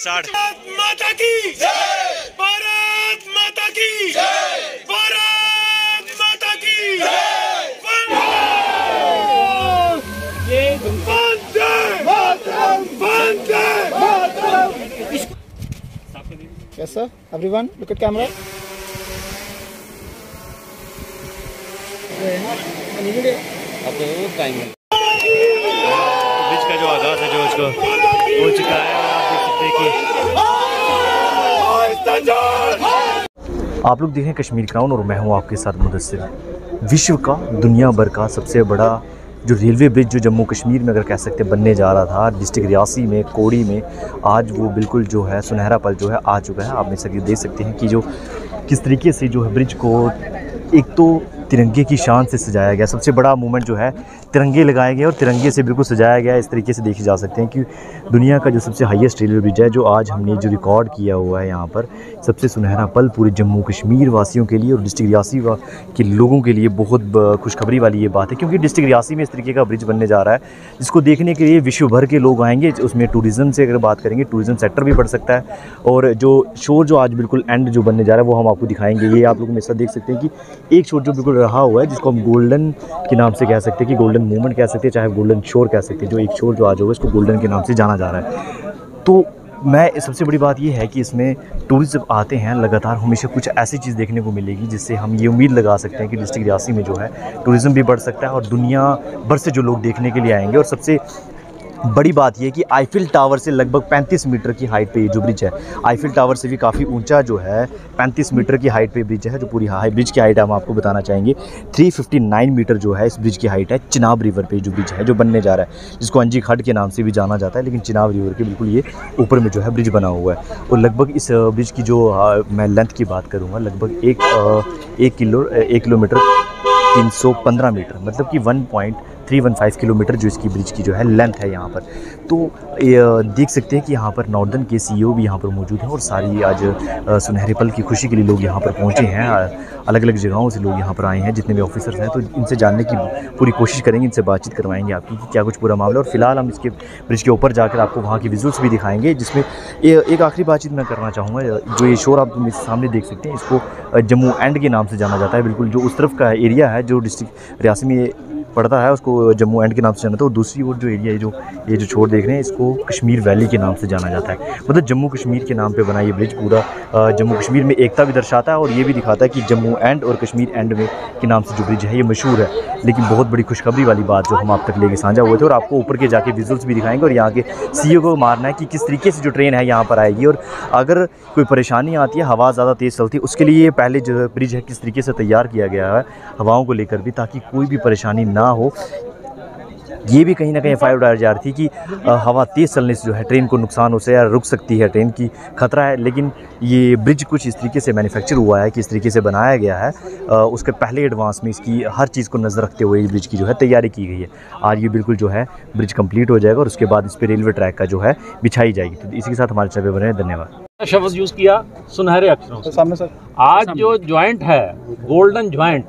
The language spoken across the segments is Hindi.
भारत माता की जय, भारत माता की जय, भारत माता की जय, Vande Mataram, Vande Mataram. Yes sir, everyone look at camera. Bridge का जो आगाज है जो उसको हो चुका है, आप देख सकते हैं कि आप लोग देखें कश्मीर क्राउन और मैं हूँ आपके साथ मुदस्सिर। विश्व का दुनिया भर का सबसे बड़ा जो रेलवे ब्रिज जो जम्मू कश्मीर में अगर कह सकते हैं बनने जा रहा था, डिस्ट्रिक्ट रियासी में कोड़ी में, आज वो बिल्कुल जो है सुनहरा पल जो है आ चुका है। आप देख सकते हैं कि जो किस तरीके से जो है ब्रिज को एक तो तिरंगे की शान से सजाया गया, सबसे बड़ा मूवमेंट जो है तिरंगे लगाए गए और तिरंगे से बिल्कुल सजाया गया। इस तरीके से देखे जा सकते हैं कि दुनिया का जो सबसे हाईएस्ट रेलवे ब्रिज है जो आज हमने जो रिकॉर्ड किया हुआ है यहाँ पर, सबसे सुनहरा पल पूरे जम्मू कश्मीर वासियों के लिए और डिस्ट्रिक्ट रियासी के लोगों के लिए बहुत खुशखबरी वाली ये बात है, क्योंकि डिस्ट्रिक्ट रियासी में इस तरीके का ब्रिज बनने जा रहा है जिसको देखने के लिए विश्व भर के लोग आएंगे। उसमें टूरिज़्म से अगर बात करेंगे, टूरिज़्म सेक्टर भी बढ़ सकता है। और जो शोर जो आज बिल्कुल एंड जो बनने जा रहा है वो हम आपको दिखाएंगे। ये आप लोग मेरे साथ देख सकते हैं कि एक शोर जो बिल्कुल रहा हुआ है जिसको हम गोल्डन के नाम से कह सकते हैं, कि गोल्डन मूवमेंट कह सकते हैं, चाहे गोल्डन शोर कह सकते हैं। जो एक शोर जो आज होगा इसको गोल्डन के नाम से जाना जा रहा है। तो मैं सबसे बड़ी बात ये है कि इसमें टूरिस्ट जब आते हैं लगातार हमेशा कुछ ऐसी चीज़ देखने को मिलेगी जिससे हम ये उम्मीद लगा सकते हैं कि डिस्ट्रिक्ट रियासी में जो है टूरिज़्म भी बढ़ सकता है और दुनिया भर से जो लोग देखने के लिए आएंगे। और सबसे बड़ी बात यह है कि आईफिल टावर से लगभग 35 मीटर की हाइट पे ये जो ब्रिज है, आईफिल टावर से भी काफ़ी ऊंचा जो है 35 मीटर की हाइट पे ब्रिज है। जो पूरी हाई ब्रिज की हाइट हम आपको बताना चाहेंगे 359 मीटर जो है इस ब्रिज की हाइट है। चिनाब रिवर पे जो ब्रिज है जो बनने जा रहा है, जिसको अंजी खड्ड के नाम से भी जाना जाता है, लेकिन चिनाब रिवर के बिल्कुल ये ऊपर में जो है ब्रिज बना हुआ है। और लगभग इस ब्रिज की जो मैं लेंथ की बात करूँगा, लगभग एक किलोमीटर 315 मीटर, मतलब कि 1.315 किलोमीटर जो इसकी ब्रिज की जो है लेंथ है यहाँ पर। तो देख सकते हैं कि यहाँ पर नॉर्दर्न के सीईओ भी यहाँ पर मौजूद हैं और सारी आज सुनहरे पल की खुशी के लिए लोग यहाँ पर पहुँचे हैं। अलग अलग जगहों से लोग यहाँ पर आए हैं, जितने भी ऑफिसर्स हैं, तो इनसे जानने की पूरी कोशिश करेंगे, इनसे बातचीत करवाएंगे आपकी कि क्या कुछ पूरा मामला। और फिलहाल हम इसके ब्रिज के ऊपर जाकर आपको वहाँ की विजुअल्स भी दिखाएंगे, जिसमें एक आखिरी बातचीत मैं करना चाहूँगा। जो ये शोर आप मेरे सामने देख सकते हैं, इसको जम्मू एंड के नाम से जाना जाता है। बिल्कुल जो उस तरफ का एरिया है जो डिस्ट्रिक्ट रियासी में पड़ता है उसको जम्मू एंड के नाम से जाना था। और दूसरी ओर जो एरिया है ये जो छोर देख रहे हैं, इसको कश्मीर वैली के नाम से जाना जाता है। मतलब जम्मू कश्मीर के नाम पे बना ये ब्रिज पूरा जम्मू कश्मीर में एकता भी दर्शाता है और ये भी दिखाता है कि जम्मू एंड और कश्मीर एंड में के नाम से जो ब्रिज है ये मशहूर है। लेकिन बहुत बड़ी खुशखबरी वाली बात जो हम आप तक लेके साझा हुए थे, और आपको ऊपर के जाके विजुअल्स भी दिखाएंगे और यहाँ के सीईओ को मारना है कि किस तरीके से जो ट्रेन है यहाँ पर आएगी। और अगर कोई परेशानी आती है, हवा ज़्यादा तेज़ चलती है, उसके लिए पहले जो ब्रिज है किस तरीके से तैयार किया गया है हवाओं को लेकर भी, ताकि कोई भी परेशानी ना हो। ये भी कहीं ना कहीं एफआईआर उठाई जा रही थी कि हवा तेज़ चलने से जो है ट्रेन को नुकसान हो सकता है या रुक सकती है, ट्रेन की खतरा है। लेकिन ये ब्रिज कुछ इस तरीके से मैन्युफैक्चर हुआ है कि इस तरीके से बनाया गया है, उसके पहले एडवांस में इसकी हर चीज़ को नज़र रखते हुए ब्रिज की जो है तैयारी की गई है। आज ये बिल्कुल जो है ब्रिज कंप्लीट हो जाएगा और उसके बाद इस पर रेलवे ट्रैक का जो है बिछाई जाएगी। तो इसी के साथ हमारे चैनल पर बने, धन्यवाद। शब्द यूज़ किया सुनहरे अक्षरों से सामने सर। आज जो ज्वाइंट है गोल्डन ज्वाइंट,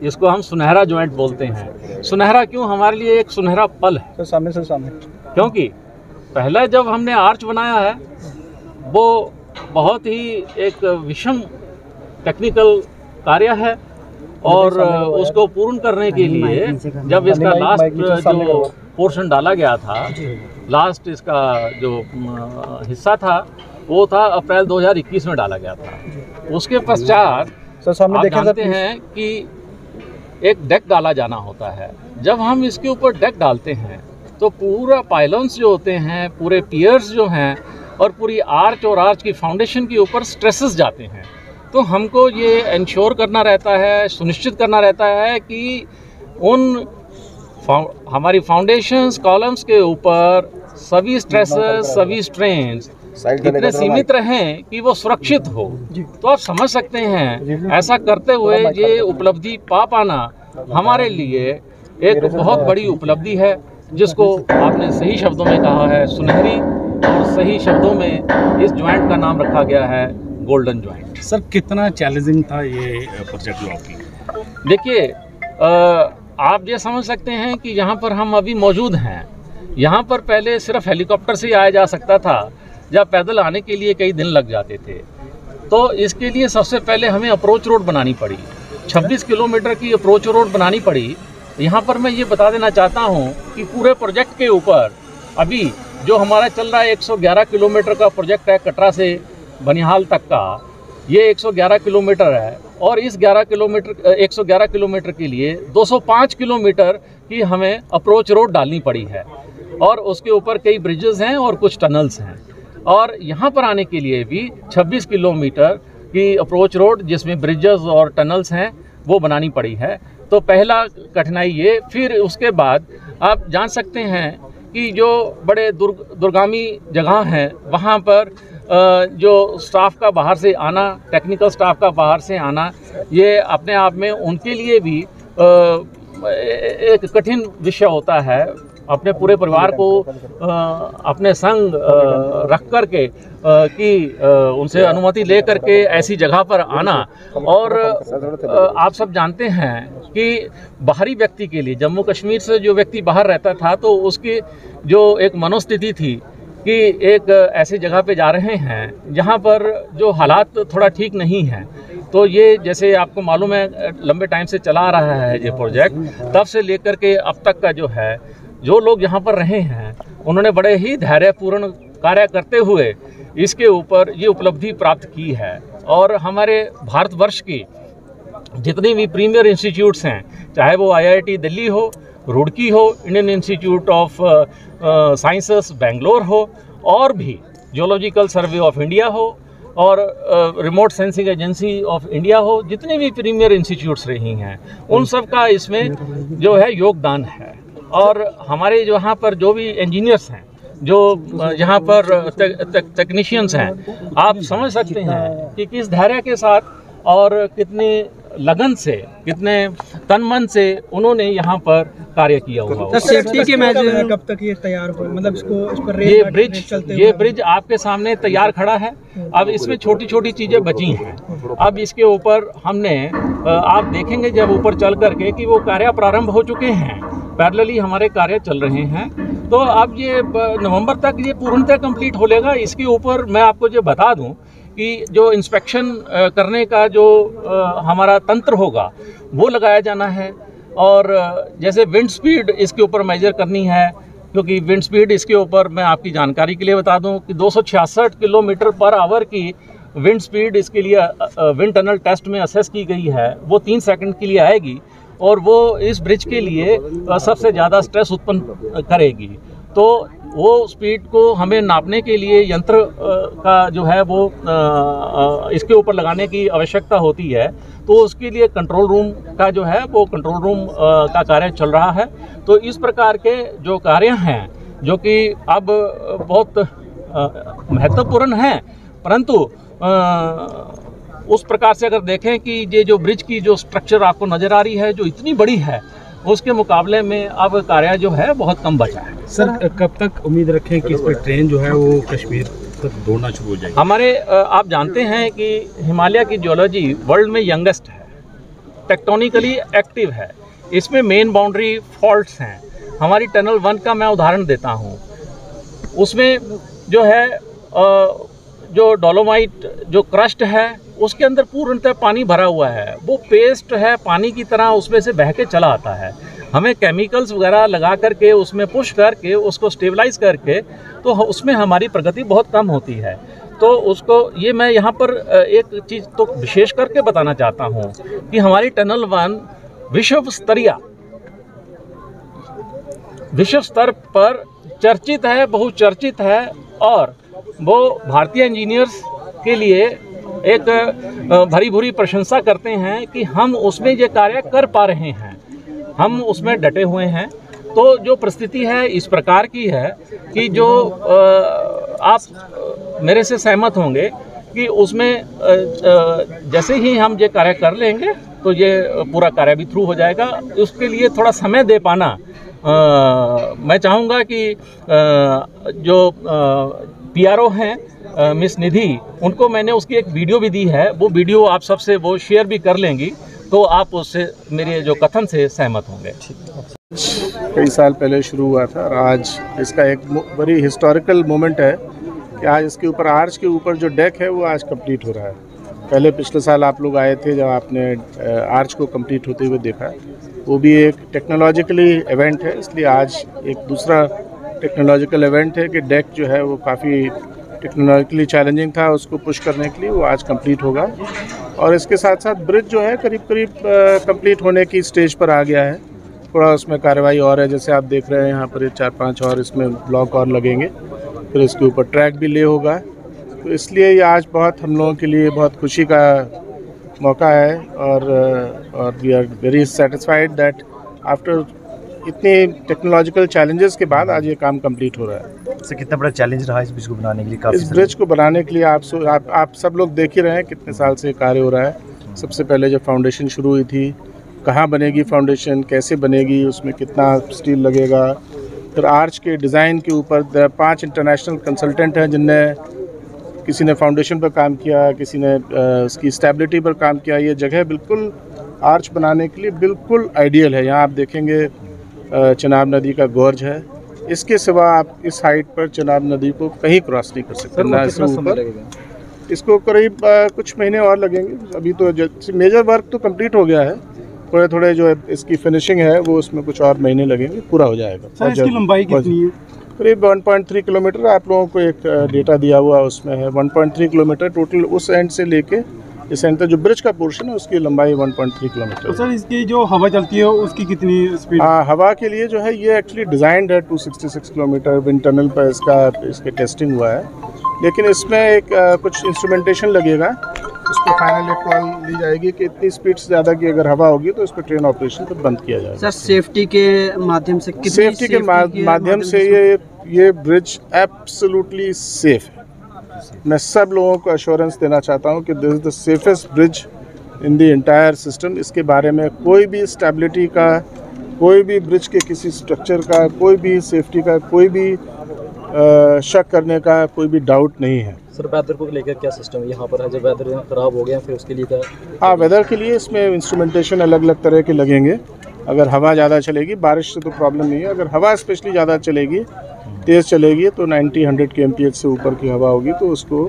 इसको हम सुनहरा ज्वाइंट बोलते हैं। सुनहरा क्यों? हमारे लिए एक सुनहरा पल है। सामने से सामने, क्योंकि पहले जब हमने आर्च बनाया है वो बहुत ही एक विषम टेक्निकल कार्य है, और उसको पूर्ण करने के लिए जब इसका लास्ट जो पोर्शन डाला गया था, लास्ट इसका जो हिस्सा था वो था अप्रैल 2021 में डाला गया था। उसके पश्चात आप जानते हैं कि एक डेक डाला जाना होता है। जब हम इसके ऊपर डेक डालते हैं तो पूरा पाइलन्स जो होते हैं, पूरे पियर्स जो हैं और पूरी आर्च और आर्च की फाउंडेशन के ऊपर स्ट्रेसेस जाते हैं। तो हमको ये इंश्योर करना रहता है, सुनिश्चित करना रहता है कि हमारी फाउंडेशंस कॉलम्स के ऊपर सभी स्ट्रेसेस, सभी स्ट्रेन्स इतने सीमित रहें कि वो सुरक्षित हो। तो आप समझ सकते हैं ऐसा करते हुए ये उपलब्धि पा पाना हमारे लिए एक बहुत बड़ी उपलब्धि है, जिसको आपने सही शब्दों में कहा है सुनहरी, और सही शब्दों में इस ज्वाइंट का नाम रखा गया है गोल्डन ज्वाइंट। सर कितना चैलेंजिंग था ये प्रोजेक्ट जो आपकी? देखिए, आप ये समझ सकते हैं कि यहाँ पर हम अभी मौजूद हैं। यहाँ पर पहले सिर्फ हेलीकॉप्टर से ही आया जा सकता था, या पैदल आने के लिए कई दिन लग जाते थे। तो इसके लिए सबसे पहले हमें अप्रोच रोड बनानी पड़ी, 26 किलोमीटर की अप्रोच रोड बनानी पड़ी। यहाँ पर मैं ये बता देना चाहता हूँ कि पूरे प्रोजेक्ट के ऊपर अभी जो हमारा चल रहा है 111 किलोमीटर का प्रोजेक्ट है, कटरा से बनिहाल तक का, ये 111 किलोमीटर है। और इस 111 किलोमीटर के लिए 205 किलोमीटर की हमें अप्रोच रोड डालनी पड़ी है, और उसके ऊपर कई ब्रिजेस हैं और कुछ टनल्स हैं। और यहाँ पर आने के लिए भी 26 किलोमीटर की अप्रोच रोड जिसमें ब्रिजेस और टनल्स हैं वो बनानी पड़ी है। तो पहला कठिनाई ये, फिर उसके बाद आप जान सकते हैं कि जो बड़े दुर्गामी जगह हैं वहाँ पर जो स्टाफ का बाहर से आना, टेक्निकल स्टाफ का बाहर से आना, ये अपने आप में उनके लिए भी एक कठिन विषय होता है। अपने पूरे परिवार को अपने संग रख कर के कि उनसे अनुमति ले कर के ऐसी जगह पर आना। और आप सब जानते हैं कि बाहरी व्यक्ति के लिए, जम्मू कश्मीर से जो व्यक्ति बाहर रहता था, तो उसकी जो एक मनोस्थिति थी कि एक ऐसी जगह पे जा रहे हैं जहाँ पर जो हालात थोड़ा ठीक नहीं हैं। तो ये जैसे आपको मालूम है लंबे टाइम से चला आ रहा है ये प्रोजेक्ट, तब से लेकर के अब तक का जो है, जो लोग यहाँ पर रहे हैं उन्होंने बड़े ही धैर्यपूर्ण कार्य करते हुए इसके ऊपर ये उपलब्धि प्राप्त की है। और हमारे भारतवर्ष की जितनी भी प्रीमियर इंस्टीट्यूट्स हैं, चाहे वो IIT दिल्ली हो, रुड़की हो, Indian institute of sciences Bangalore हो, और भी जियोलॉजिकल सर्वे ऑफ इंडिया हो, और remote sensing agency of India हो, जितने भी प्रीमियर इंस्टीट्यूट्स रही हैं उन सब का इसमें जो है योगदान है। और हमारे यहाँ पर जो भी इंजीनियर्स हैं, जो यहाँ पर टेक्नीशियंस हैं, आप समझ सकते हैं कि किस धैर्य के साथ और कितनी लगन से, कितने तन मन से उन्होंने यहाँ पर कार्य किया हुआ। सेफ्टी के मेजर कब तक ये तैयार हो, मतलब इस पर ये ब्रिज आपके सामने तैयार खड़ा है। अब इसमें छोटी छोटी चीज़ें बची हैं। अब इसके ऊपर हमने, आप देखेंगे जब ऊपर चल करके कि वो कार्य प्रारंभ हो चुके हैं, पैरेलली हमारे कार्य चल रहे हैं। तो अब ये नवंबर तक ये पूर्णतः कंप्लीट हो लेगा। इसके ऊपर मैं आपको जो बता दूं कि जो इंस्पेक्शन करने का जो हमारा तंत्र होगा वो लगाया जाना है। और जैसे विंड स्पीड इसके ऊपर मेजर करनी है, क्योंकि विंड स्पीड इसके ऊपर मैं आपकी जानकारी के लिए बता दूं कि 266 किलोमीटर पर आवर की विंड स्पीड इसके लिए विंड टनल टेस्ट में असेस की गई है। वो 3 सेकंड के लिए आएगी और वो इस ब्रिज के लिए सबसे ज़्यादा स्ट्रेस उत्पन्न करेगी। तो वो स्पीड को हमें नापने के लिए यंत्र का जो है वो इसके ऊपर लगाने की आवश्यकता होती है। तो उसके लिए कंट्रोल रूम का जो है वो कंट्रोल रूम का कार्य चल रहा है। तो इस प्रकार के जो कार्य हैं जो कि अब बहुत महत्वपूर्ण हैं, परंतु उस प्रकार से अगर देखें कि ये जो ब्रिज की जो स्ट्रक्चर आपको नज़र आ रही है जो इतनी बड़ी है, उसके मुकाबले में अब कार्य जो है बहुत कम बचा है। सर कब तक उम्मीद रखें कि इस पर ट्रेन जो है वो कश्मीर तक दौड़ना शुरू हो जाएगी? हमारे आप जानते हैं कि हिमालय की जियोलॉजी वर्ल्ड में यंगेस्ट है, टेक्टोनिकली एक्टिव है। इसमें मेन बाउंड्री फॉल्ट्स हैं। हमारी टनल 1 का मैं उदाहरण देता हूँ। उसमें जो है जो डोलोमाइट जो क्रस्ट है उसके अंदर पूर्णतः पानी भरा हुआ है। वो पेस्ट है, पानी की तरह उसमें से बह के चला आता है। हमें केमिकल्स वगैरह लगा करके उसमें पुश करके उसको स्टेबलाइज करके तो उसमें हमारी प्रगति बहुत कम होती है। तो उसको ये मैं यहाँ पर एक चीज़ तो विशेष करके बताना चाहता हूँ कि हमारी टनल 1 विश्व स्तर पर चर्चित है, बहुचर्चित है, और वो भारतीय इंजीनियर्स के लिए एक भरी भूरी प्रशंसा करते हैं कि हम उसमें ये कार्य कर पा रहे हैं, हम उसमें डटे हुए हैं। तो जो परिस्थिति है इस प्रकार की है कि जो आप मेरे से सहमत होंगे कि उसमें जैसे ही हम ये कार्य कर लेंगे तो ये पूरा कार्य भी थ्रू हो जाएगा। उसके लिए थोड़ा समय दे पाना मैं चाहूँगा कि जो PRO हैं मिस निधि, उनको मैंने उसकी एक वीडियो भी दी है। वो वीडियो आप सबसे वो शेयर भी कर लेंगी तो आप उससे मेरे जो कथन से सहमत होंगे। कई साल पहले शुरू हुआ था और आज इसका एक बड़ी हिस्टोरिकल मोमेंट है कि आज इसके ऊपर आर्च के ऊपर जो डेक है वो आज कंप्लीट हो रहा है। पहले पिछले साल आप लोग आए थे जब आपने आर्च को कंप्लीट होते हुए देखा, वो भी एक टेक्नोलॉजिकली इवेंट है, इसलिए आज एक दूसरा टेक्नोलॉजिकल इवेंट है कि डेक जो है वो काफ़ी टेक्नोलॉजिकली चैलेंजिंग था, उसको पुश करने के लिए वो आज कंप्लीट होगा। और इसके साथ साथ ब्रिज जो है करीब करीब कंप्लीट होने की स्टेज पर आ गया है। थोड़ा उसमें कार्रवाई और है, जैसे आप देख रहे हैं यहाँ पर 4-5 और इसमें ब्लॉक और लगेंगे, फिर इसके ऊपर ट्रैक भी ले होगा। तो इसलिए ये आज बहुत हम लोगों के लिए बहुत खुशी का मौका है और we are very satisfied that after इतने टेक्नोलॉजिकल चैलेंजेस के बाद आज ये काम कंप्लीट हो रहा है। सर कितना बड़ा चैलेंज रहा है इस ब्रिज को बनाने के लिए? इस ब्रिज को बनाने के लिए आप सब लोग देख ही रहे हैं कितने साल से कार्य हो रहा है। सबसे पहले जब फाउंडेशन शुरू हुई थी, कहाँ बनेगी फाउंडेशन, कैसे बनेगी, उसमें कितना स्टील लगेगा, फिर आर्च के डिज़ाइन के ऊपर 5 इंटरनेशनल कंसल्टेंट हैं जिनने किसी ने फाउंडेशन पर काम किया, किसी ने उसकी स्टेबिलिटी पर काम किया। ये जगह बिल्कुल आर्च बनाने के लिए बिल्कुल आइडियल है। यहाँ आप देखेंगे चिनाब नदी का गोर्ज है, इसके सिवा आप इस हाइट पर चिनाब नदी को कहीं क्रॉस नहीं कर सकते ना। इससे ऊपर इसको करीब कुछ महीने और लगेंगे। अभी तो मेजर वर्क तो कंप्लीट हो गया है, थोड़े थोड़े जो इसकी फिनिशिंग है वो उसमें कुछ और महीने लगेंगे, पूरा हो जाएगा। सर इसकी लंबाई कितनी है? करीब 1.3 किलोमीटर आप लोगों को एक डेटा दिया हुआ उसमें है। 1.3 किलोमीटर टोटल उस एंड से लेके इस एंड तक जो ब्रिज का पोर्शन है उसकी लंबाई 1.3 किलोमीटर। तो सर इसकी जो हवा चलती है उसकी कितनी स्पीड? हवा के लिए जो है ये एक्चुअली डिज़ाइंड है 266 किलोमीटर। विंड टनल पर इसके टेस्टिंग हुआ है, लेकिन इसमें एक कुछ इंस्ट्रूमेंटेशन लगेगा, उसको फाइनल एक कॉल ली जाएगी कि इतनी स्पीड से ज़्यादा की अगर हवा होगी तो इस पर ट्रेन ऑपरेशन तो बंद किया जाएगा। सर सेफ्टी के माध्यम से सेफ्टी के माध्यम से ये ब्रिज एब्सोल्युटली सेफ है। मैं सब लोगों को अश्योरेंस देना चाहता हूँ कि this is the safest bridge in the entire system. इसके बारे में कोई भी स्टेबिलिटी का, कोई भी ब्रिज के किसी स्ट्रक्चर का, कोई भी सेफ्टी का, कोई भी शक करने का कोई भी डाउट नहीं है। सर वेदर को लेकर क्या सिस्टम है यहाँ पर है? जब वेदर ख़राब हो गया फिर उसके लिए क्या? हाँ, वेदर के लिए इसमें इंस्ट्रूमेंटेशन अलग अलग तरह के लगेंगे। अगर हवा ज़्यादा चलेगी, बारिश से तो प्रॉब्लम नहीं है, अगर हवा स्पेशली ज़्यादा चलेगी, तेज़ चलेगी तो 90-100 kmph से ऊपर की हवा होगी तो उसको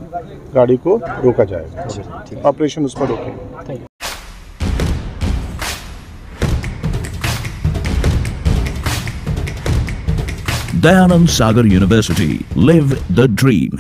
गाड़ी को रोका जाएगा, ऑपरेशन उस पर रोकेंगे। Dayanand Sagar University. Live the dream.